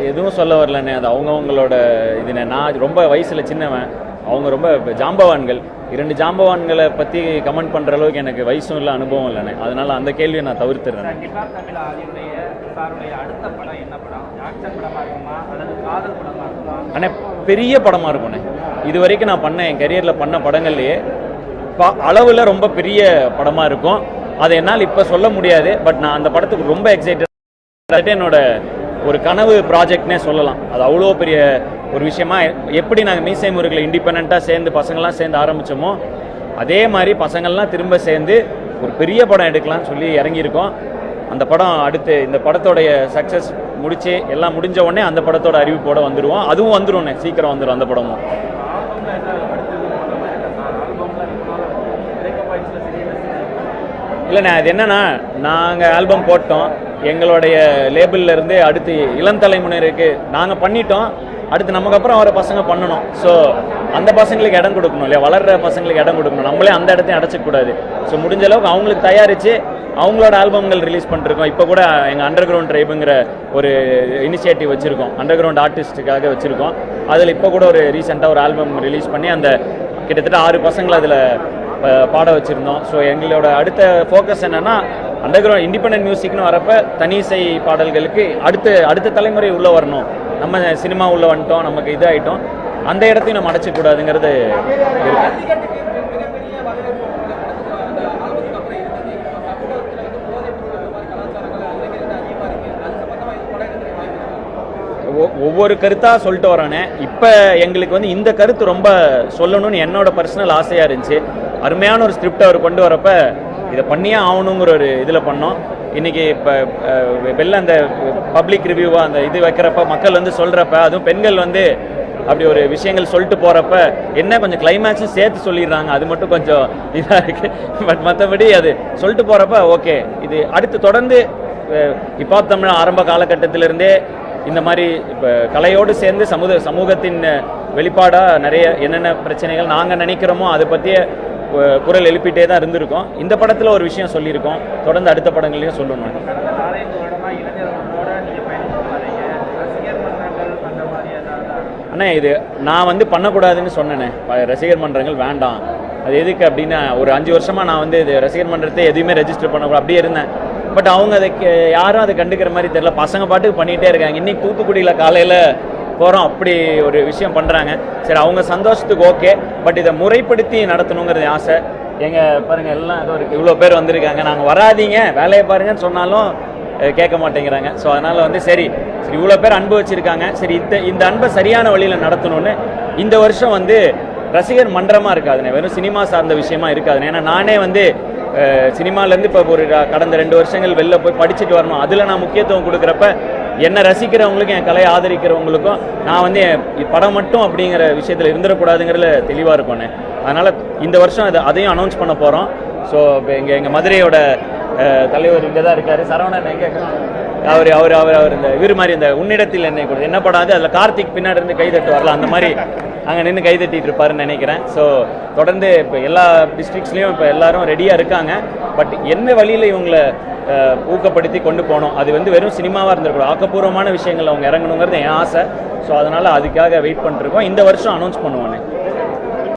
எதுவும் சொல்ல வரலண்ணே. அது அவங்கவுங்களோட இதுண்ணே. நான் ரொம்ப வயசில் சின்னவன், அவங்க ரொம்ப ஜாம்பவான்கள். 2 ஜாம்பவான்களை பற்றி கமெண்ட் பண்ணுற அளவுக்கு எனக்கு வயசும் இல்லை, அனுபவம் இல்லைண்ணே. அதனால் அந்த கேள்வியை நான் தவிர்த்துறேன். அண்ணே பெரிய படமாக இருக்கும்ண்ணே. இது வரைக்கும் நான் பண்ண என் கரியரில் பண்ண படங்கள்லேயே அளவில் ரொம்ப பெரிய படமாக இருக்கும். அதை என்னால் இப்போ சொல்ல முடியாது. பட் நான் அந்த படத்துக்கு ரொம்ப எக்ஸைட்டட். என்னோட ஒரு கனவு ப்ராஜெக்ட்னே சொல்லலாம். அது அவ்வளோ பெரிய ஒரு விஷயமா எப்படி நாங்கள் மீசை முருகளை இண்டிபெண்ட்டாக சேர்ந்து பசங்கள்லாம் சேர்ந்து ஆரம்பித்தோமோ அதே மாதிரி பசங்கள்லாம் திரும்ப சேர்ந்து ஒரு பெரிய படம் எடுக்கலாம்னு சொல்லி இறங்கியிருக்கோம். அந்த படம் அடுத்து இந்த படத்தோடைய சக்ஸஸ் முடிச்சு எல்லாம் முடிஞ்ச உடனே அந்த படத்தோட அறிவிப்போட வந்துடுவோம். அதுவும் வந்துடும்ண்ணே, சீக்கிரம் வந்துடும் அந்த படமும். இல்லைண்ணே, அது என்னன்னா நாங்கள் ஆல்பம் போட்டோம், எங்களுடைய லேபிளில் இருந்து அடுத்து இளம் தலைமுறைக்கு நாங்கள் பண்ணிட்டோம். அடுத்து நமக்கு அப்புறம் வர பசங்க பண்ணணும். ஸோ அந்த பசங்களுக்கு இடம் கொடுக்கணும் இல்லையா, வளர்கிற பசங்களுக்கு இடம் கொடுக்கணும். நம்மளே அந்த இடத்தையும் அடைச்சிக்கூடாது. ஸோ முடிஞ்ச அளவுக்கு அவங்களுக்கு தயாரித்து அவங்களோட ஆல்பம்கள் ரிலீஸ் பண்ணிருக்கோம். இப்போ கூட எங்கள் அண்டர் கிரவுண்ட் ட்ரைபுங்கிற ஒரு இனிஷியேட்டிவ் வச்சுருக்கோம், அண்டர் கிரவுண்ட் ஆர்டிஸ்ட்டுக்காக வச்சுருக்கோம். அதில் இப்போ கூட ஒரு ரீசெண்டாக ஒரு ஆல்பம் ரிலீஸ் பண்ணி அந்த கிட்டத்தட்ட 6 பசங்களை அதில் பாட வச்சுருந்தோம். ஸோ எங்களோட அடுத்த ஃபோக்கஸ் என்னென்னா அண்டர் கிரவுண்ட் இண்டிபெண்டன்ட் மியூசிக்னு வரப்போ தனி இசை பாடல்களுக்கு அடுத்த தலைமுறை உள்ளே வரணும். நம்ம சினிமா உள்ளே வந்துட்டோம், நமக்கு இதாகிட்டோம், அந்த இடத்தையும் நம்ம அடைச்சிக்கூடாதுங்கிறது இருக்கு. ஒவ்வொரு கருத்தாக சொல்லிட்டு வரானே. இப்போ எங்களுக்கு வந்து இந்த கருத்து ரொம்ப சொல்லணும்னு என்னோட பர்சனல் ஆசையாக இருந்துச்சு. அருமையான ஒரு ஸ்கிரிப்ட் அவர் கொண்டு வரப்போ இதை பண்ணியே ஆகணுங்கிற ஒரு இதில் பண்ணோம். இன்றைக்கி இப்போ வெளில அந்த பப்ளிக் ரிவ்யூவாக அந்த இது வைக்கிறப்ப மக்கள் வந்து சொல்கிறப்ப, அதுவும் பெண்கள் வந்து அப்படி ஒரு விஷயங்கள் சொல்லிட்டு போகிறப்ப என்ன கொஞ்சம் கிளைமேக்ஸும் சேர்த்து சொல்லிடுறாங்க. அது மட்டும் கொஞ்சம் இதாக இருக்குது. பட் மற்றபடி அது சொல்லிட்டு போகிறப்ப ஓகே, இது அடுத்து தொடர்ந்து இப்போ தமிழ் ஆரம்ப காலகட்டத்திலிருந்தே இந்த மாதிரி இப்போ கலையோடு சேர்ந்து சமூகத்தின் வெளிப்பாடாக நிறைய என்னென்ன பிரச்சனைகள் நாங்கள் நினைக்கிறோமோ அதை பற்றிய குரல் எழுப்பிட்டே தான் இருந்திருக்கோம். இந்த படத்தில் ஒரு விஷயம் சொல்லியிருக்கோம், தொடர்ந்து அடுத்த படங்களையும் சொல்லணும். அண்ணா இது நான் வந்து பண்ணக்கூடாதுன்னு சொன்னேனே, ரசிகர் மன்றங்கள் வேண்டாம். அது எதுக்கு அப்படின்னா ஒரு 5 வருஷமாக நான் வந்து இது ரசிகர் மன்றத்தை எதுவுமே ரெஜிஸ்டர் பண்ணக்கூடாது அப்படியே இருந்தேன். பட் அவங்க அதை யாரும் அதை கண்டுக்கிற மாதிரி தெரியல. பசங்க பாட்டுக்கு பண்ணிகிட்டே இருக்காங்க. இன்றைக்கி தூத்துக்குடியில் காலையில் போகிறோம், அப்படி ஒரு விஷயம் பண்ணுறாங்க. சரி, அவங்க சந்தோஷத்துக்கு ஓகே. பட் இதை முறைப்படுத்தி நடத்தணுங்கிறது ஆசை. எங்கள் பாருங்கள் எல்லாம் ஏதோ இருக்குது, இவ்வளோ பேர் வந்திருக்காங்க. நாங்கள் வராதிங்க வேலையை பாருங்கன்னு சொன்னாலும் கேட்க மாட்டேங்கிறாங்க. ஸோ அதனால் வந்து சரி இவ்வளோ பேர் அன்பு வச்சுருக்காங்க, சரி இந்த அன்பை சரியான வழியில் நடத்தணும்னு இந்த வருஷம் வந்து ரசிகர் மன்றமாக இருக்காதுண்ணே, வெறும் சினிமா சார்ந்த விஷயமா இருக்காதுண்ணே. ஏன்னா நானே வந்து சினிமாலேருந்து இப்போ ஒரு கடந்த 2 வருஷங்கள் வெளில போய் படிச்சுட்டு வரணும். அதில் நான் முக்கியத்துவம் கொடுக்குறப்ப என்னை ரசிக்கிறவங்களுக்கும் என் கலையை ஆதரிக்கிறவங்களுக்கும் நான் வந்து படம் மட்டும் அப்படிங்கிற விஷயத்தில் இருந்துடக்கூடாதுங்கிறதுல தெளிவாக இருக்கோண்ணே. அதனால் இந்த வருஷம் அதையும் அனௌன்ஸ் பண்ண போகிறோம். ஸோ இப்போ எங்கள் மதுரையோட தலைவர் இங்கே தான் இருக்கார், சரவணன். எங்கே அவர் இந்த இவர் மாதிரி இந்த உன்னிடத்தில் என்னை கொடுத்து என்ன படாது, அதில் கார்த்திக் பின்னாடி இருந்து கைதட்டு வரலாம், அந்த மாதிரி அங்கே நின்று கைதட்டிட்டு இருப்பாருன்னு நினைக்கிறேன். ஸோ தொடர்ந்து இப்போ எல்லா டிஸ்ட்ரிக்ஸ்லேயும் இப்போ எல்லாரும் ரெடியாக இருக்காங்க. பட் என்ன வழியில் இவங்களை ஊக்கப்படுத்தி கொண்டு போனோம், அது வந்து வெறும் சினிமாவாக இருந்திருக்கூடாது, ஆக்கப்பூர்வமான விஷயங்கள் அவங்க இறங்கணுங்கிறது என் ஆசை. ஸோ அதனால் அதுக்காக வெயிட் பண்ணிருக்கோம். இந்த வருஷம் அனௌன்ஸ் பண்ணுவானே.